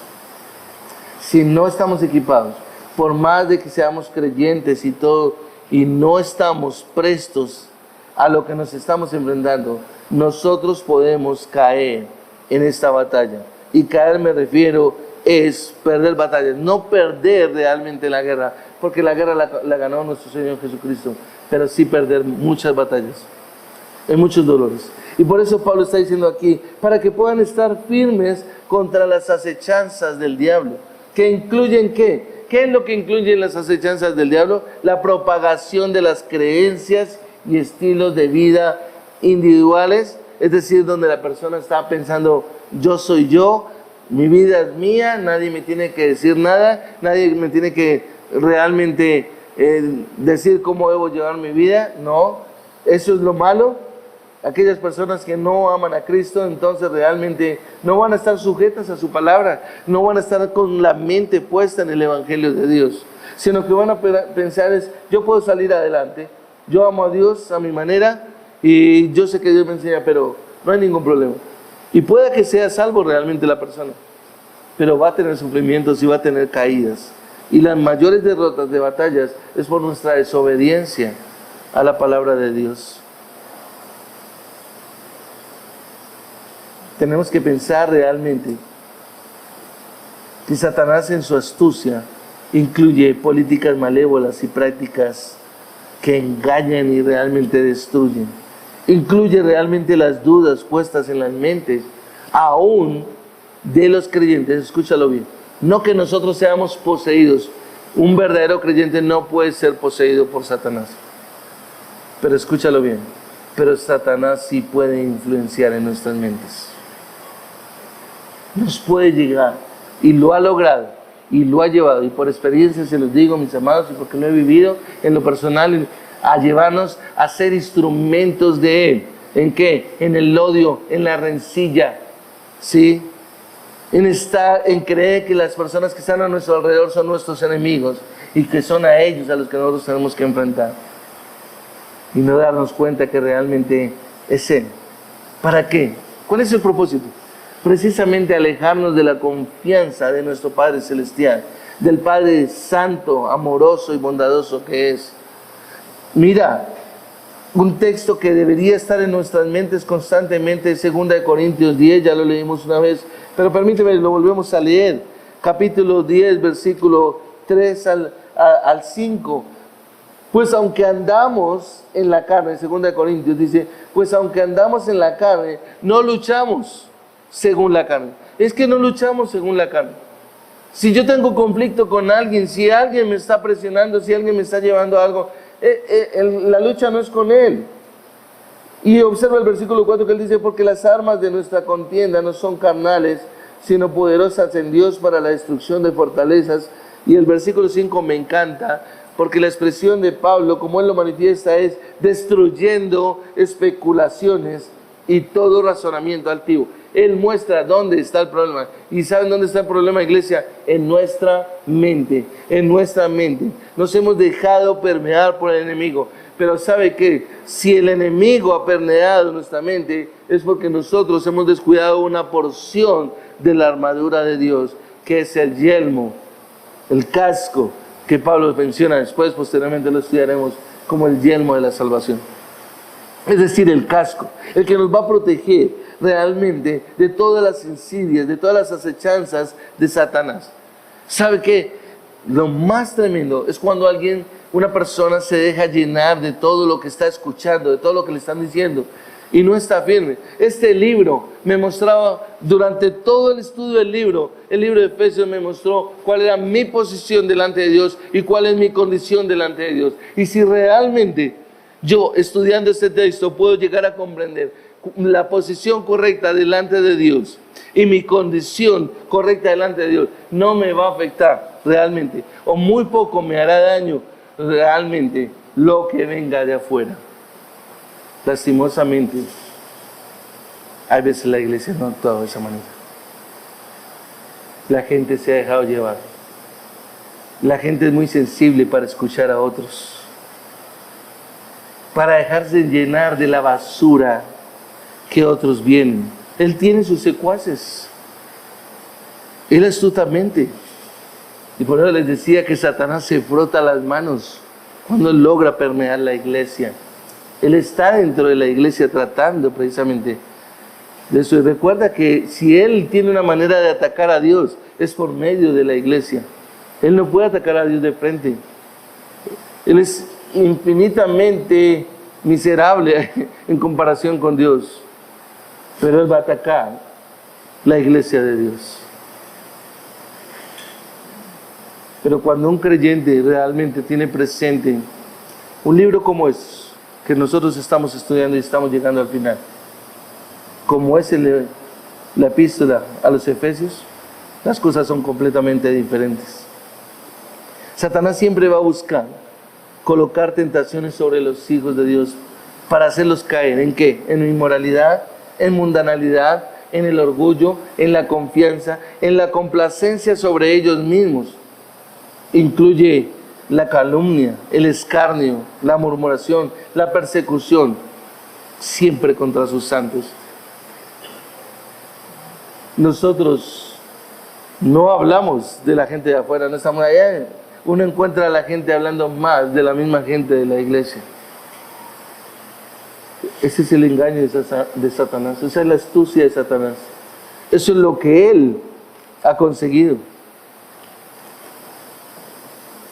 Si no estamos equipados, por más de que seamos creyentes y todo, y no estamos prestos a lo que nos estamos enfrentando, nosotros podemos caer en esta batalla. Y caer, me refiero, es perder batallas, no perder realmente la guerra, porque la guerra la ganó nuestro Señor Jesucristo, pero sí perder muchas batallas, en muchos dolores. Y por eso Pablo está diciendo aquí, para que puedan estar firmes contra las acechanzas del diablo, que incluyen ¿qué? ¿Qué es lo que incluyen las acechanzas del diablo? La propagación de las creencias y estilos de vida individuales, es decir, donde la persona está pensando, yo soy yo, mi vida es mía, nadie me tiene que decir nada, nadie me tiene que realmente decir cómo debo llevar mi vida. No, eso es lo malo. Aquellas personas que no aman a Cristo, entonces realmente no van a estar sujetas a su palabra, no van a estar con la mente puesta en el Evangelio de Dios, sino que van a pensar es, yo puedo salir adelante, yo amo a Dios a mi manera y yo sé que Dios me enseña, pero no hay ningún problema. Y pueda que sea salvo realmente la persona, pero va a tener sufrimientos y va a tener caídas. Y las mayores derrotas de batallas es por nuestra desobediencia a la palabra de Dios. Tenemos que pensar realmente que Satanás en su astucia incluye políticas malévolas y prácticas que engañan y realmente destruyen. Incluye realmente las dudas puestas en las mentes, aún de los creyentes. Escúchalo bien. No que nosotros seamos poseídos. Un verdadero creyente no puede ser poseído por Satanás. Pero escúchalo bien. Pero Satanás sí puede influenciar en nuestras mentes. Nos puede llegar, y lo ha logrado, y lo ha llevado, y por experiencia se los digo, mis amados, y porque lo he vivido en lo personal, a llevarnos a ser instrumentos de Él. ¿En qué? En el odio, en la rencilla, ¿sí? En creer que las personas que están a nuestro alrededor son nuestros enemigos y que son a ellos a los que nosotros tenemos que enfrentar. Y no darnos cuenta que realmente es Él. ¿Para qué? ¿Cuál es el propósito? Precisamente alejarnos de la confianza de nuestro Padre Celestial, del Padre Santo, amoroso y bondadoso que es. Mira, un texto que debería estar en nuestras mentes constantemente es 2 Corintios 10, ya lo leímos una vez, pero permíteme, lo volvemos a leer. Capítulo 10, versículo 3 al 5. Pues aunque andamos en la carne, 2 Corintios dice, pues aunque andamos en la carne, no luchamos según la carne. Es que no luchamos según la carne. Si yo tengo conflicto con alguien, si alguien me está presionando, si alguien me está llevando a algo, la lucha no es con él. Y observa el versículo 4 que él dice, porque las armas de nuestra contienda no son carnales, sino poderosas en Dios para la destrucción de fortalezas. Y el versículo 5 me encanta, porque la expresión de Pablo, como él lo manifiesta, es destruyendo especulaciones y todo razonamiento altivo. Él muestra dónde está el problema. ¿Y saben dónde está el problema, iglesia? En nuestra mente, en nuestra mente. Nos hemos dejado permear por el enemigo. Pero ¿sabe qué? Si el enemigo ha permeado nuestra mente, es porque nosotros hemos descuidado una porción de la armadura de Dios, que es el yelmo, el casco, que Pablo menciona después, posteriormente lo estudiaremos como el yelmo de la salvación. Es decir, el casco, el que nos va a proteger realmente de todas las insidias, de todas las acechanzas de Satanás. ¿Sabe qué? Lo más tremendo es cuando una persona se deja llenar de todo lo que está escuchando, de todo lo que le están diciendo, y no está firme. Este libro me mostraba, durante todo el estudio del libro, el libro de Efesios me mostró cuál era mi posición delante de Dios y cuál es mi condición delante de Dios. Y si realmente yo, estudiando este texto, puedo llegar a comprender la posición correcta delante de Dios y mi condición correcta delante de Dios, no me va a afectar realmente, o muy poco me hará daño realmente lo que venga de afuera. Lastimosamente, hay veces la iglesia no ha actuado de esa manera. La gente se ha dejado llevar. La gente es muy sensible para escuchar a otros, para dejarse llenar de la basura que otros vienen. Él tiene sus secuaces. Él astutamente. Y por eso les decía que Satanás se frota las manos cuando logra permear la iglesia. Él está dentro de la iglesia tratando precisamente de eso. Y recuerda que si él tiene una manera de atacar a Dios, es por medio de la iglesia. Él no puede atacar a Dios de frente. Él es infinitamente miserable en comparación con Dios. Pero él va a atacar la iglesia de Dios. Pero cuando un creyente realmente tiene presente un libro como es, que nosotros estamos estudiando y estamos llegando al final, como es la epístola a los Efesios, las cosas son completamente diferentes. Satanás siempre va a buscar colocar tentaciones sobre los hijos de Dios para hacerlos caer. ¿En qué? En inmoralidad, en mundanalidad, en el orgullo, en la confianza, en la complacencia sobre ellos mismos. Incluye la calumnia, el escarnio, la murmuración, la persecución, siempre contra sus santos. Nosotros no hablamos de la gente de afuera, no estamos allá. Uno encuentra a la gente hablando más de la misma gente de la iglesia. Ese es el engaño de Satanás, esa es la astucia de Satanás. Eso es lo que él ha conseguido.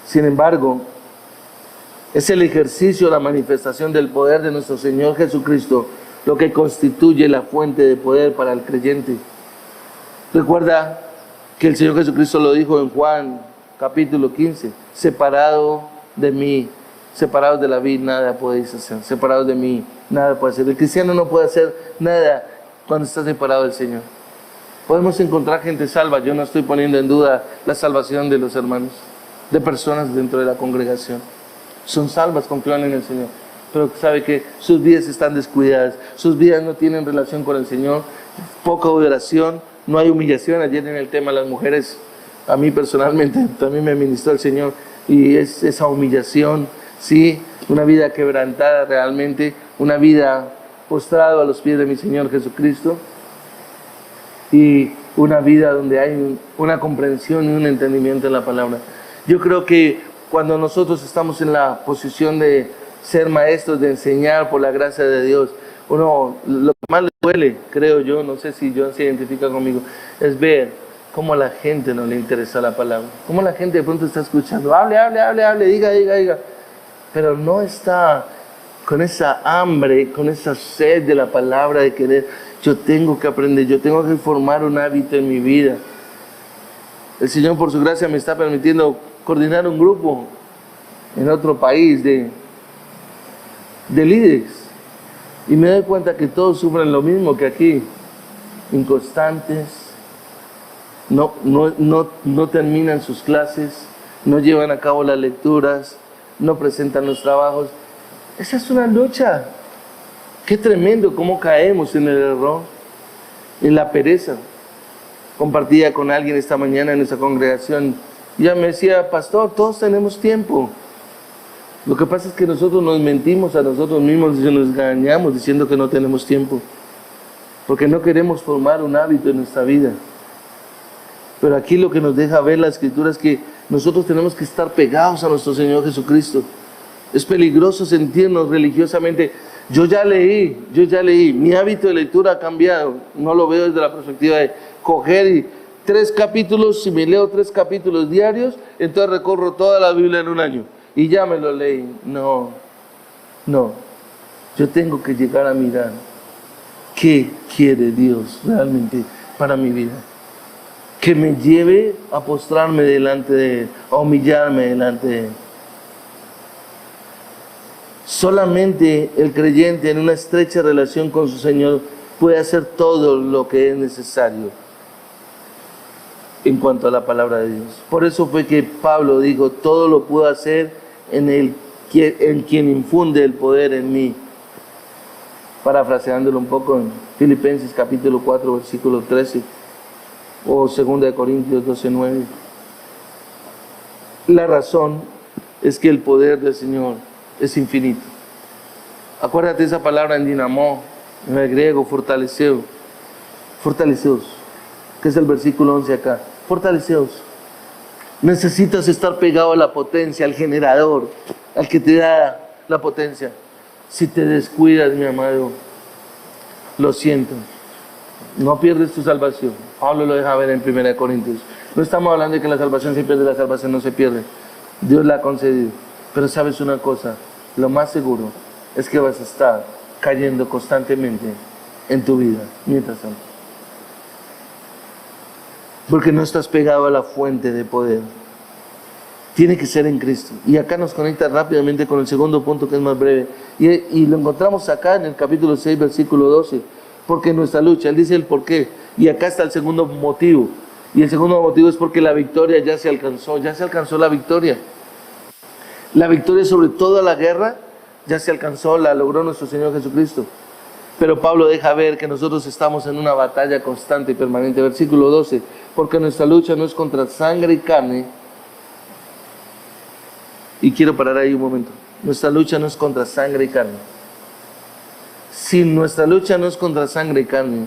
Sin embargo, es el ejercicio, la manifestación del poder de nuestro Señor Jesucristo lo que constituye la fuente de poder para el creyente. Recuerda que el Señor Jesucristo lo dijo en Juan capítulo 15, separado de mí, separados de la vid, nada podéis hacer, separados de mí, nada puede hacer. El cristiano no puede hacer nada cuando está separado del Señor. Podemos encontrar gente salva. Yo no estoy poniendo en duda la salvación de los hermanos, de personas dentro de la congregación. Son salvas, confían en el Señor. Pero sabe que sus vidas están descuidadas, sus vidas no tienen relación con el Señor, poca oración, no hay humillación. Ayer en el tema de las mujeres, a mí personalmente también me ministró el Señor, y es esa humillación, sí, una vida quebrantada realmente, una vida postrado a los pies de mi Señor Jesucristo, y una vida donde hay una comprensión y un entendimiento en la palabra. Yo creo que cuando nosotros estamos en la posición de ser maestros, de enseñar por la gracia de Dios, lo que más le duele, creo yo, no sé si John se identifica conmigo, es ver cómo a la gente no le interesa la palabra, cómo la gente de pronto está escuchando, hable, diga, pero no está con esa hambre, con esa sed de la palabra, de querer, yo tengo que aprender, yo tengo que formar un hábito en mi vida. El Señor por su gracia me está permitiendo coordinar un grupo en otro país de líderes, y me doy cuenta que todos sufren lo mismo que aquí, inconstantes, no terminan sus clases, no llevan a cabo las lecturas, no presentan los trabajos. Esa es una lucha. Qué tremendo cómo caemos en el error, en la pereza. Compartía con alguien esta mañana en nuestra congregación, y ella me decía, pastor, todos tenemos tiempo. Lo que pasa es que nosotros nos mentimos a nosotros mismos y nos engañamos diciendo que no tenemos tiempo, porque no queremos formar un hábito en nuestra vida. Pero aquí lo que nos deja ver la Escritura es que nosotros tenemos que estar pegados a nuestro Señor Jesucristo. Es peligroso sentirnos religiosamente. Yo ya leí, mi hábito de lectura ha cambiado. No lo veo desde la perspectiva de coger 3 capítulos, si me leo 3 capítulos diarios, entonces recorro toda la Biblia en un año y ya me lo leí. No, yo tengo que llegar a mirar qué quiere Dios realmente para mi vida, que me lleve a postrarme delante de Él, a humillarme delante de Él. Solamente el creyente en una estrecha relación con su Señor puede hacer todo lo que es necesario en cuanto a la palabra de Dios. Por eso fue que Pablo dijo, todo lo puedo hacer en quien infunde el poder en mí. Parafraseándolo un poco en Filipenses capítulo 4, versículo 13, o 2 Corintios 12, 9. La razón es que el poder del Señor es infinito. Acuérdate esa palabra en dinamó, en el griego, fortaleceos, que es el versículo 11 acá. Fortaleceos. Necesitas estar pegado a la potencia, al generador, al que te da la potencia. Si te descuidas, mi amado, lo siento, no pierdes tu salvación. Pablo lo deja ver en 1 Corintios. No estamos hablando de que la salvación se pierde, la salvación no se pierde. Dios la ha concedido. Pero sabes una cosa, lo más seguro es que vas a estar cayendo constantemente en tu vida mientras tanto, porque no estás pegado a la fuente de poder. Tiene que ser en Cristo. Y acá nos conecta rápidamente con el segundo punto, que es más breve, y lo encontramos acá en el capítulo 6, versículo 12. Porque nuestra lucha, él dice el por qué, y acá está el segundo motivo, y el segundo motivo es porque la victoria ya se alcanzó la victoria. La victoria sobre toda la guerra ya se alcanzó, la logró nuestro Señor Jesucristo. Pero Pablo deja ver que nosotros estamos en una batalla constante y permanente. Versículo 12, porque nuestra lucha no es contra sangre y carne. Y quiero parar ahí un momento. Nuestra lucha no es contra sangre y carne. Si nuestra lucha no es contra sangre y carne,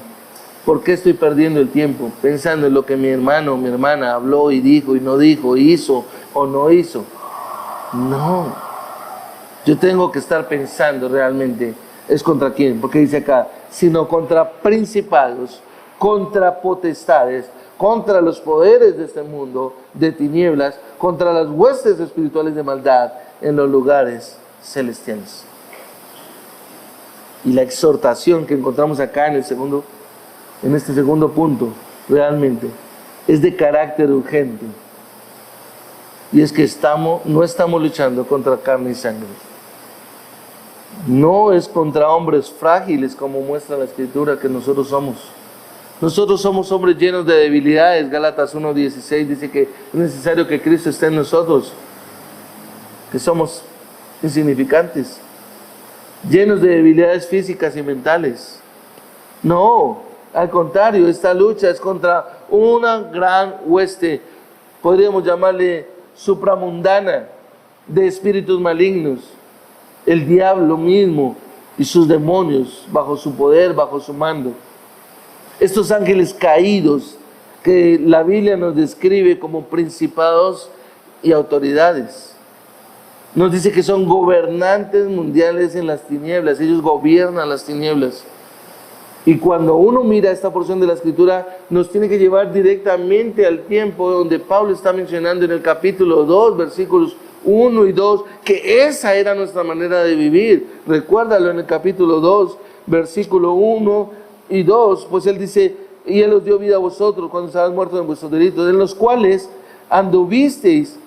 ¿por qué estoy perdiendo el tiempo pensando en lo que mi hermano o mi hermana habló y dijo y no dijo, hizo o no hizo? No, yo tengo que estar pensando realmente, ¿es contra quién? Porque dice acá, sino contra principados, contra potestades, contra los poderes de este mundo de tinieblas, contra las huestes espirituales de maldad en los lugares celestiales. Y la exhortación que encontramos acá en este segundo punto, realmente, es de carácter urgente. Y es que no estamos luchando contra carne y sangre. No es contra hombres frágiles, como muestra la Escritura que nosotros somos. Nosotros somos hombres llenos de debilidades. Gálatas 1:16 dice que es necesario que Cristo esté en nosotros, que somos insignificantes, llenos de debilidades físicas y mentales. No, al contrario, esta lucha es contra una gran hueste, podríamos llamarle supramundana, de espíritus malignos, el diablo mismo y sus demonios bajo su poder, bajo su mando. Estos ángeles caídos que la Biblia nos describe como principados y autoridades. Nos dice que son gobernantes mundiales en las tinieblas, ellos gobiernan las tinieblas. Y cuando uno mira esta porción de la Escritura, nos tiene que llevar directamente al tiempo donde Pablo está mencionando en el capítulo 2, versículos 1 y 2, que esa era nuestra manera de vivir. Recuérdalo en el capítulo 2, versículo 1 y 2, pues él dice, y él os dio vida a vosotros cuando estabais muertos en vuestros delitos, en los cuales anduvisteis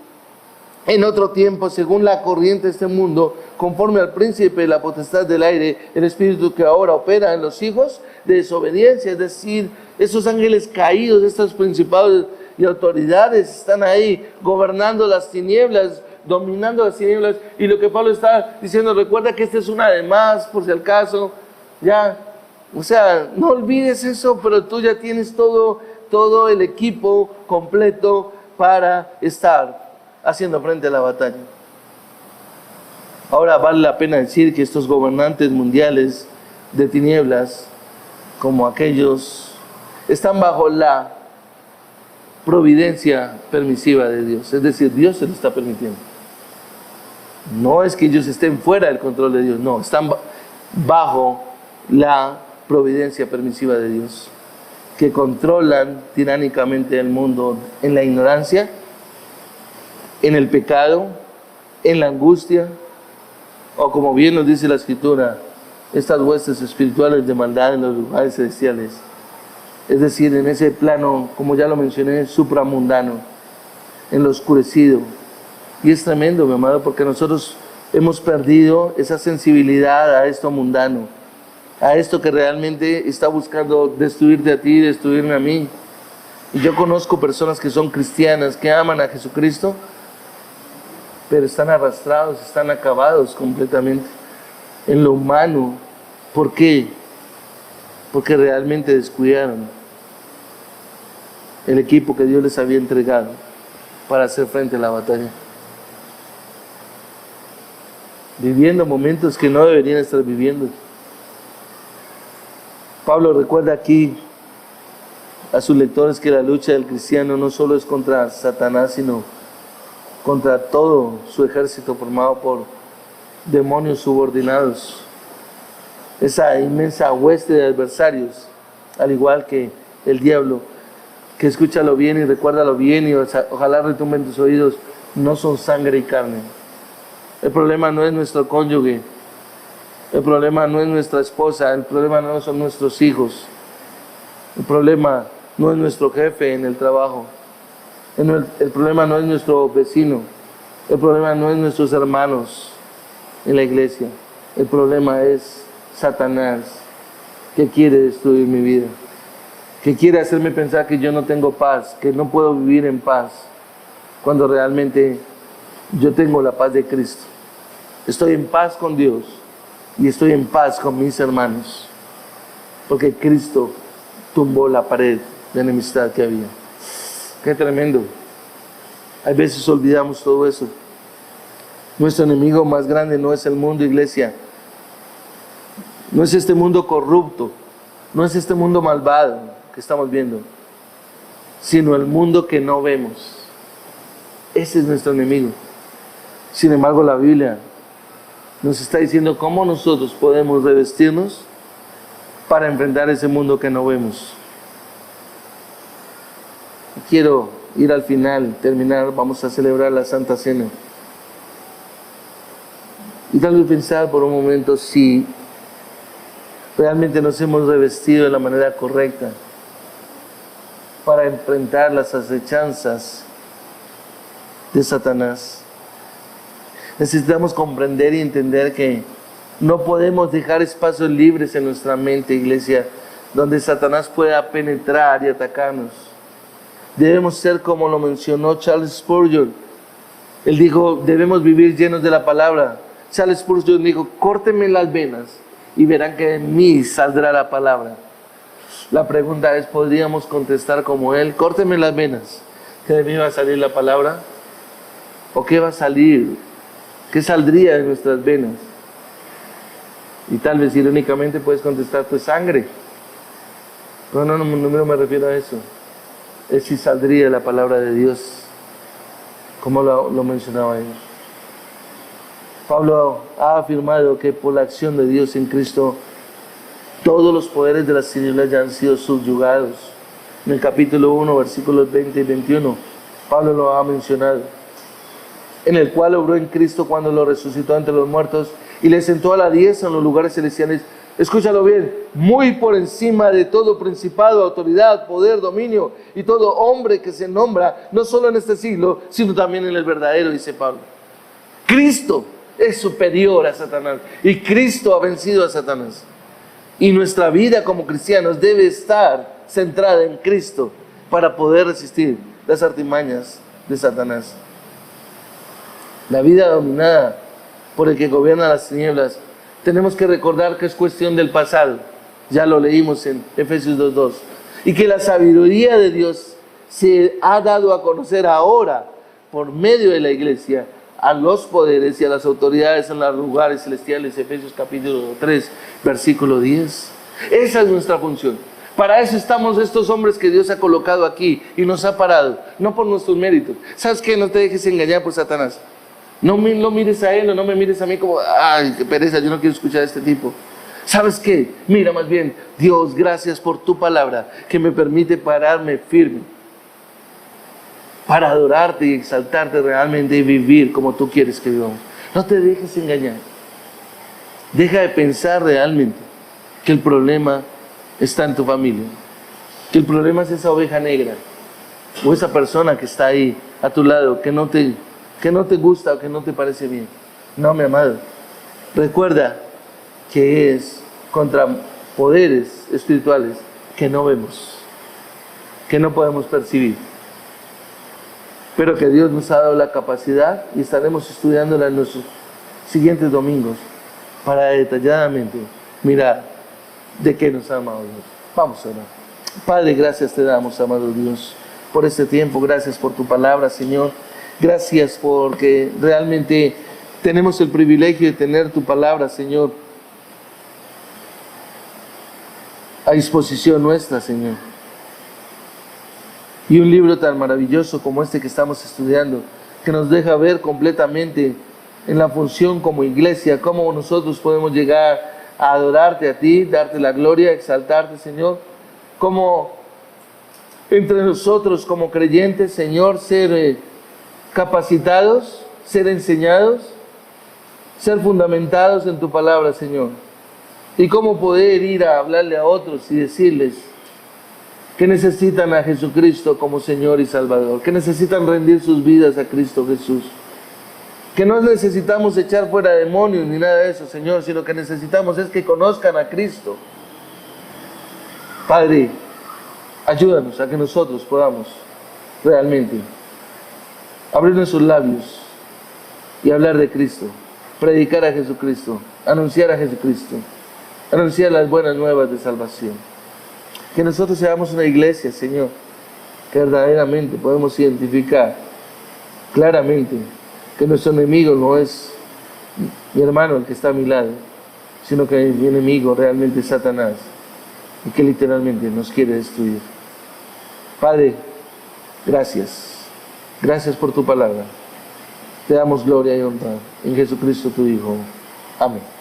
en otro tiempo, según la corriente de este mundo, conforme al príncipe de la potestad del aire, el espíritu que ahora opera en los hijos de desobediencia. Es decir, esos ángeles caídos, estos principados y autoridades están ahí gobernando las tinieblas, dominando las tinieblas. Y lo que Pablo está diciendo, recuerda que esta es una de más, por si acaso, ya. O sea, no olvides eso, pero tú ya tienes todo el equipo completo para estar haciendo frente a la batalla. Ahora vale la pena decir que estos gobernantes mundiales de tinieblas, como aquellos, están bajo la providencia permisiva de Dios. Es decir, Dios se lo está permitiendo. No es que ellos estén fuera del control de Dios, no, están bajo la providencia permisiva de Dios, que controlan tiránicamente el mundo en la ignorancia, en el pecado, en la angustia, o como bien nos dice la Escritura, estas huestes espirituales de maldad en los lugares celestiales. Es decir, en ese plano, como ya lo mencioné, supramundano, en lo oscurecido. Y es tremendo, mi amado, porque nosotros hemos perdido esa sensibilidad a esto mundano, a esto que realmente está buscando destruirte a ti, destruirme a mí. Y yo conozco personas que son cristianas, que aman a Jesucristo, pero están arrastrados, están acabados completamente en lo humano. ¿Por qué? Porque realmente descuidaron el equipo que Dios les había entregado para hacer frente a la batalla. Viviendo momentos que no deberían estar viviendo. Pablo recuerda aquí a sus lectores que la lucha del cristiano no solo es contra Satanás, sino contra todo su ejército formado por demonios subordinados. Esa inmensa hueste de adversarios, al igual que el diablo, que escúchalo bien y recuérdalo bien y ojalá retumben tus oídos, no son sangre y carne. El problema no es nuestro cónyuge, el problema no es nuestra esposa, el problema no son nuestros hijos, el problema no es nuestro jefe en el trabajo, el problema no es nuestro vecino, el problema no es nuestros hermanos en la iglesia, el problema es Satanás, que quiere destruir mi vida, que quiere hacerme pensar que yo no tengo paz, que no puedo vivir en paz, cuando realmente yo tengo la paz de Cristo. Estoy en paz con Dios y estoy en paz con mis hermanos, porque Cristo tumbó la pared de enemistad que había. Qué tremendo. A veces olvidamos todo eso. Nuestro enemigo más grande no es el mundo, iglesia. No es este mundo corrupto, no es este mundo malvado que estamos viendo, sino el mundo que no vemos. Ese es nuestro enemigo. Sin embargo, la Biblia nos está diciendo cómo nosotros podemos revestirnos para enfrentar ese mundo que no vemos. Quiero ir al final, terminar, vamos a celebrar la Santa Cena. Y tal vez pensar por un momento si realmente nos hemos revestido de la manera correcta para enfrentar las acechanzas de Satanás. Necesitamos comprender y entender que no podemos dejar espacios libres en nuestra mente, iglesia, donde Satanás pueda penetrar y atacarnos. Debemos ser como lo mencionó Charles Spurgeon. Él dijo, debemos vivir llenos de la palabra. Charles Spurgeon dijo, córtenme las venas y verán que de mí saldrá la palabra. La pregunta es, ¿podríamos contestar como él? Córtenme las venas, que de mí va a salir la palabra. ¿O qué va a salir? ¿Qué saldría de nuestras venas? Y tal vez irónicamente puedes contestar, pues sangre. Pero no me refiero a eso. Es si saldría la palabra de Dios, como lo mencionaba él. Pablo ha afirmado que por la acción de Dios en Cristo, todos los poderes de las tinieblas ya han sido subyugados. En el capítulo 1, versículos 20 y 21, Pablo lo ha mencionado. En el cual obró en Cristo cuando lo resucitó entre los muertos y le sentó a la diestra en los lugares celestiales. Escúchalo bien, muy por encima de todo principado, autoridad, poder, dominio y todo hombre que se nombra, no solo en este siglo, sino también en el verdadero, dice Pablo. Cristo es superior a Satanás y Cristo ha vencido a Satanás. Y nuestra vida como cristianos debe estar centrada en Cristo para poder resistir las artimañas de Satanás. La vida dominada por el que gobierna las tinieblas, tenemos que recordar que es cuestión del pasado. Ya lo leímos en Efesios 2:2. Y que la sabiduría de Dios se ha dado a conocer ahora por medio de la iglesia a los poderes y a las autoridades en los lugares celestiales. Efesios capítulo 3, versículo 10. Esa es nuestra función. Para eso estamos estos hombres que Dios ha colocado aquí y nos ha parado, no por nuestros méritos. ¿Sabes qué? No te dejes engañar por Satanás. No mires a él o no me mires a mí como, ay, qué pereza, yo no quiero escuchar a este tipo. ¿Sabes qué? Mira más bien, Dios, gracias por tu palabra que me permite pararme firme para adorarte y exaltarte realmente y vivir como tú quieres que vivamos. No te dejes engañar. Deja de pensar realmente que el problema está en tu familia, que el problema es esa oveja negra o esa persona que está ahí a tu lado que no te gusta o que no te parece bien. No, mi amado, recuerda que es contra poderes espirituales que no vemos, que no podemos percibir, pero que Dios nos ha dado la capacidad y estaremos estudiándola en nuestros siguientes domingos para detalladamente mirar de qué nos ha amado Dios. Vamos a orar. Padre, gracias te damos, amado Dios, por este tiempo. Gracias por tu palabra, Señor. Gracias porque realmente tenemos el privilegio de tener tu palabra, Señor, a disposición nuestra, Señor. Y un libro tan maravilloso como este que estamos estudiando, que nos deja ver completamente en la función como iglesia, cómo nosotros podemos llegar a adorarte a ti, darte la gloria, exaltarte, Señor. Cómo entre nosotros como creyentes, Señor, ser capacitados, ser enseñados, ser fundamentados en tu palabra, Señor. Y cómo poder ir a hablarle a otros y decirles que necesitan a Jesucristo como Señor y Salvador, que necesitan rendir sus vidas a Cristo Jesús, que no necesitamos echar fuera demonios ni nada de eso, Señor, sino que necesitamos es que conozcan a Cristo. Padre, ayúdanos a que nosotros podamos realmente abrir nuestros labios y hablar de Cristo, predicar a Jesucristo, anunciar a Jesucristo, anunciar las buenas nuevas de salvación. Que nosotros seamos una iglesia, Señor, que verdaderamente podemos identificar claramente que nuestro enemigo no es mi hermano el que está a mi lado, sino que mi enemigo realmente es Satanás y que literalmente nos quiere destruir. Padre, gracias. Gracias por tu palabra. Te damos gloria y honra en Jesucristo tu Hijo. Amén.